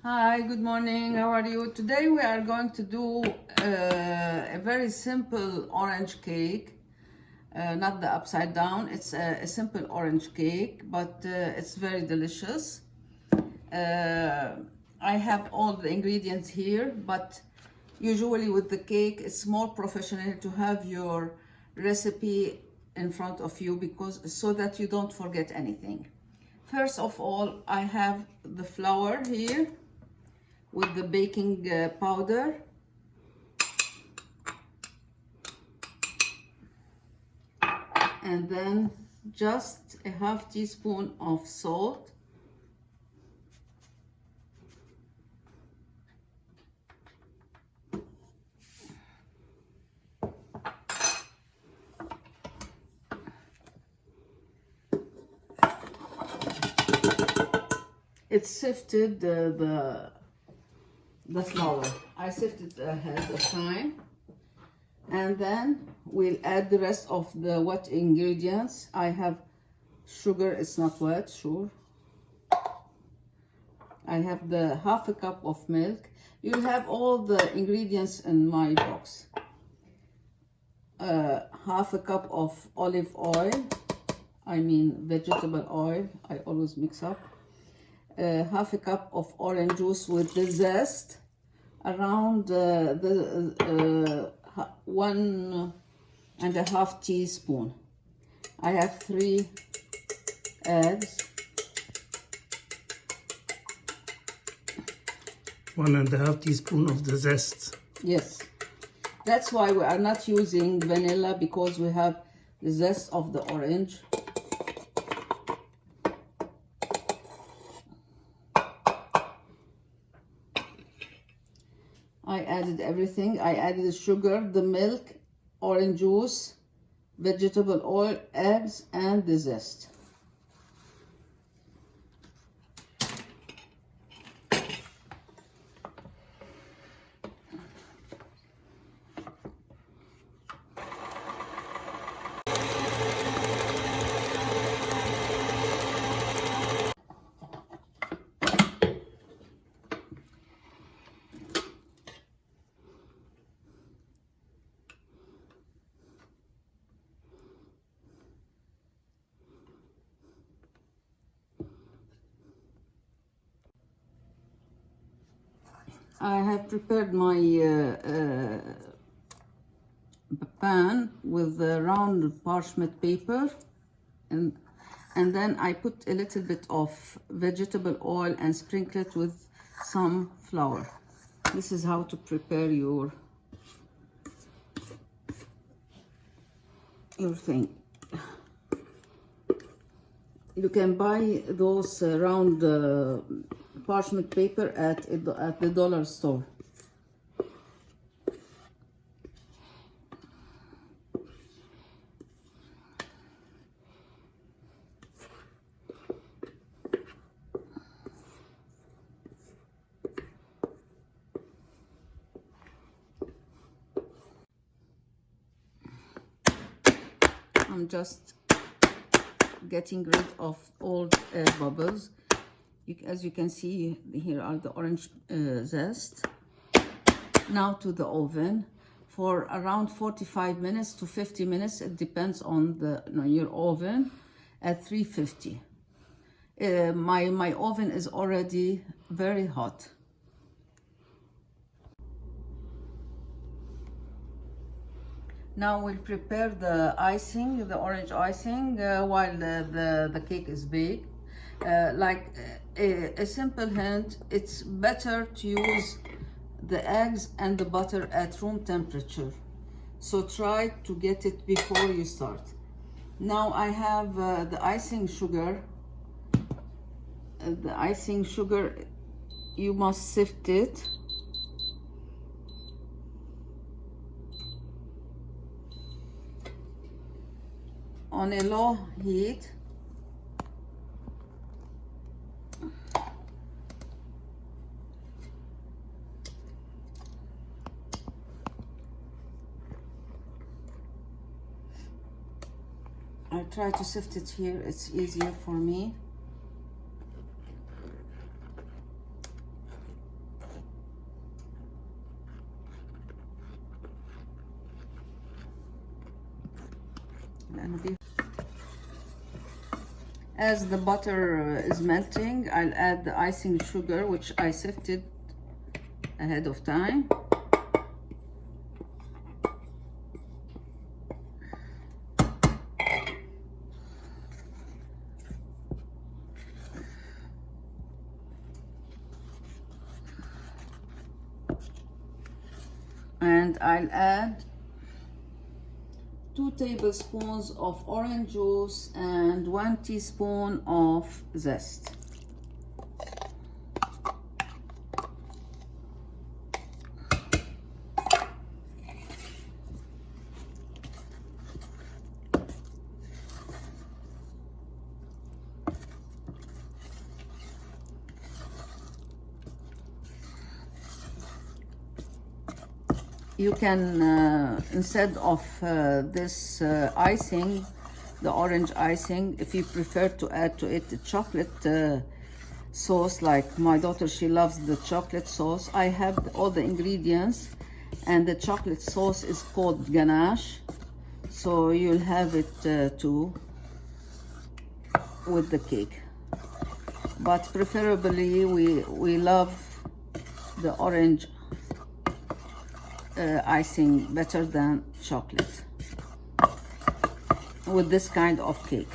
Hi, good morning. How are you? Today we are going to do a very simple orange cake. Not the upside down. It's a simple orange cake, but it's very delicious. I have all the ingredients here, but usually with the cake, it's more professional to have your recipe in front of you because so that you don't forget anything. First of all, I have the flour here with the baking powder. And then just a half teaspoon of salt. It's sifted the flour. I sifted ahead of time. And then we'll add the rest of the wet ingredients. I have sugar, it's not wet, sure. I have the half a cup of milk. You'll have all the ingredients in my box. Half a cup of olive oil, I mean vegetable oil, I always mix up. Half a cup of orange juice with the zest, around 1.5 teaspoon. I have 3 eggs. 1.5 teaspoon of the zest. Yes, that's why we are not using vanilla, because we have the zest of the orange. I added everything. I added the sugar, the milk, orange juice, vegetable oil, eggs, and the zest. I have prepared my pan with the round parchment paper, and then I put a little bit of vegetable oil and sprinkle it with some flour. This is how to prepare your thing. You can buy those round parchment paper at the dollar store. I'm just getting rid of all air bubbles. As you can see, here are the orange zest. Now to the oven for around 45 minutes to 50 minutes. It depends on your oven, at 350. My oven is already very hot. Now we'll prepare the icing, the orange icing, while the cake is baked. Like a simple hint, it's better to use the eggs and the butter at room temperature. So try to get it before you start. Now I have the icing sugar. The icing sugar, you must sift it. On a low heat. I try to sift it here, it's easier for me. As the butter is melting, I'll add the icing sugar, which I sifted ahead of time. And I'll add 2 tablespoons of orange juice and 1 teaspoon of zest. You can, instead of this icing, the orange icing, if you prefer to add to it the chocolate sauce, like my daughter, she loves the chocolate sauce. I have all the ingredients, and the chocolate sauce is called Ganache, so you'll have it too with the cake. But preferably we love the orange icing better than chocolate with this kind of cake.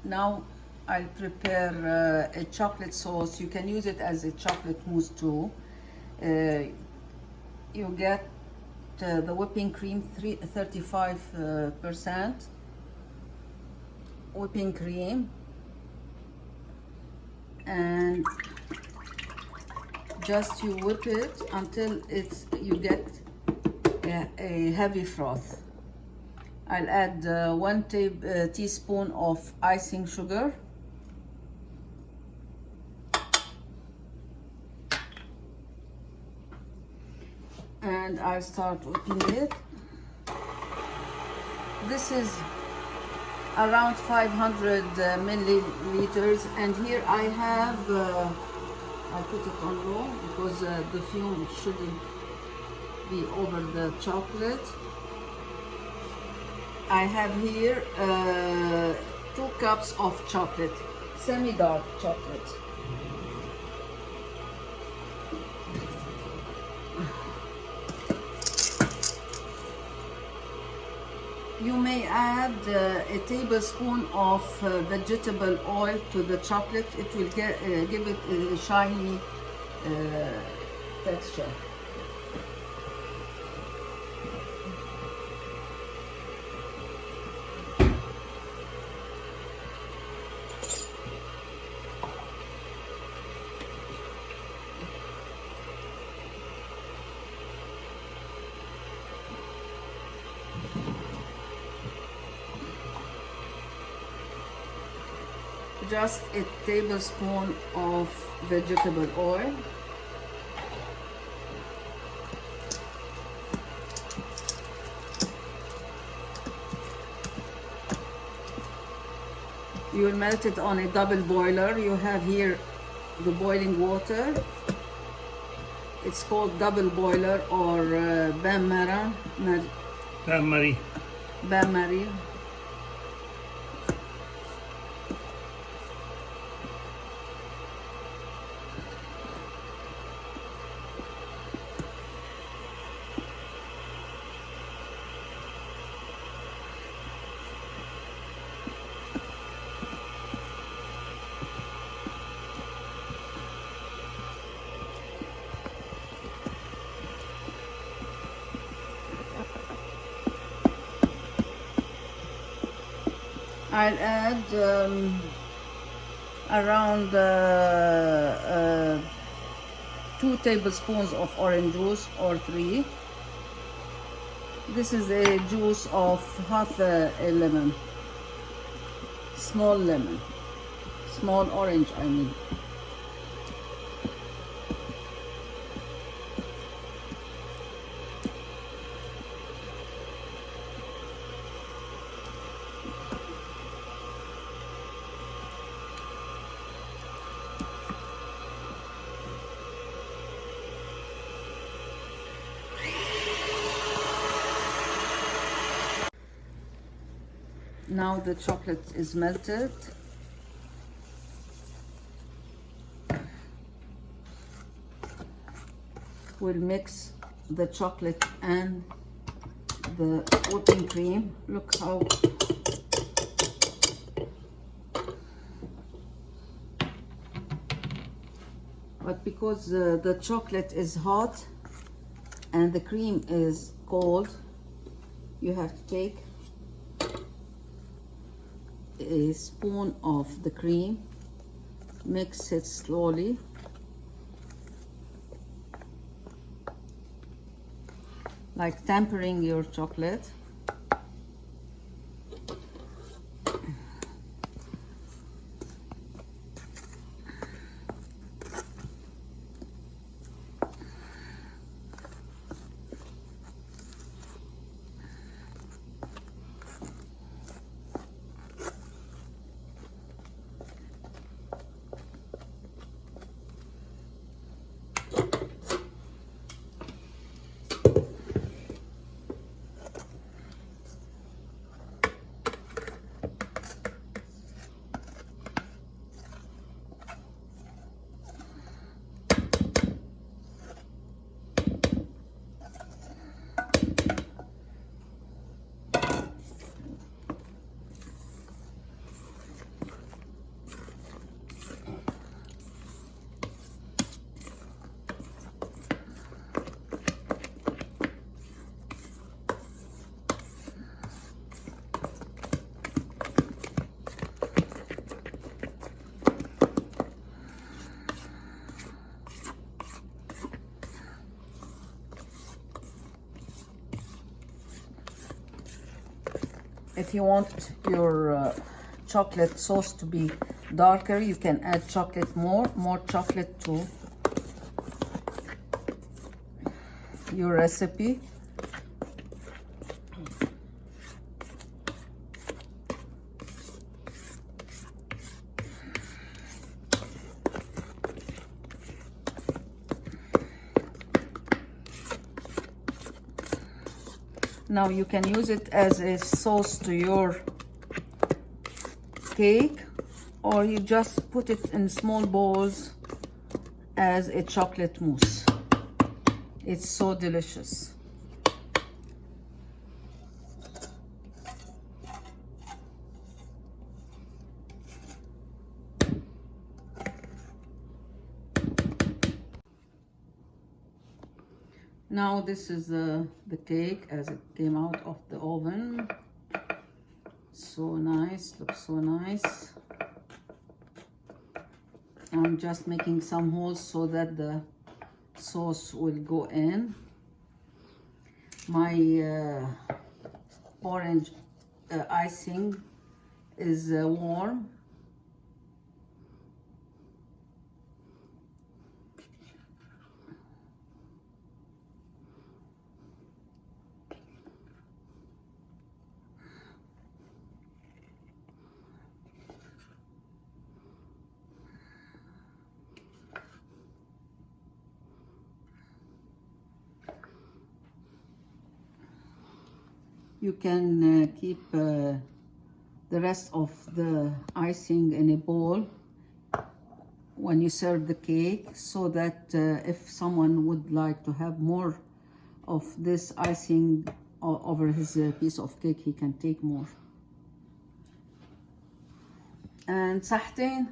Now I'll prepare a chocolate sauce. You can use it as a chocolate mousse too. You get the whipping cream, 35% whipping cream, and just you whip it until you get a heavy froth. I'll add 1 teaspoon of icing sugar, and I'll start whipping it. This is around 500 milliliters, and here I have, I put it on low because the fume shouldn't be over the chocolate. I have here 2 cups of chocolate, semi-dark chocolate. You may add a tablespoon of vegetable oil to the chocolate. It will give it a shiny texture. Just a tablespoon of vegetable oil. You will melt it on a double boiler. You have here the boiling water. It's called double boiler or bain-marie. Bain-marie. I'll add around 2 tablespoons of orange juice or 3. This is a juice of half a lemon, small orange I mean. Now the chocolate is melted. We'll mix the chocolate and the whipping cream. Look how but because the chocolate is hot and the cream is cold, you have to take a spoon of the cream, mix it slowly, like tempering your chocolate. If you want your chocolate sauce to be darker, you can add chocolate more chocolate to your recipe. Now you can use it as a sauce to your cake, or you just put it in small bowls as a chocolate mousse. It's so delicious. Now this is the cake as it came out of the oven. So nice, looks so nice. I'm just making some holes so that the sauce will go in. My orange icing is warm. You can keep the rest of the icing in a bowl when you serve the cake, so that if someone would like to have more of this icing over his piece of cake, he can take more. And صحتين.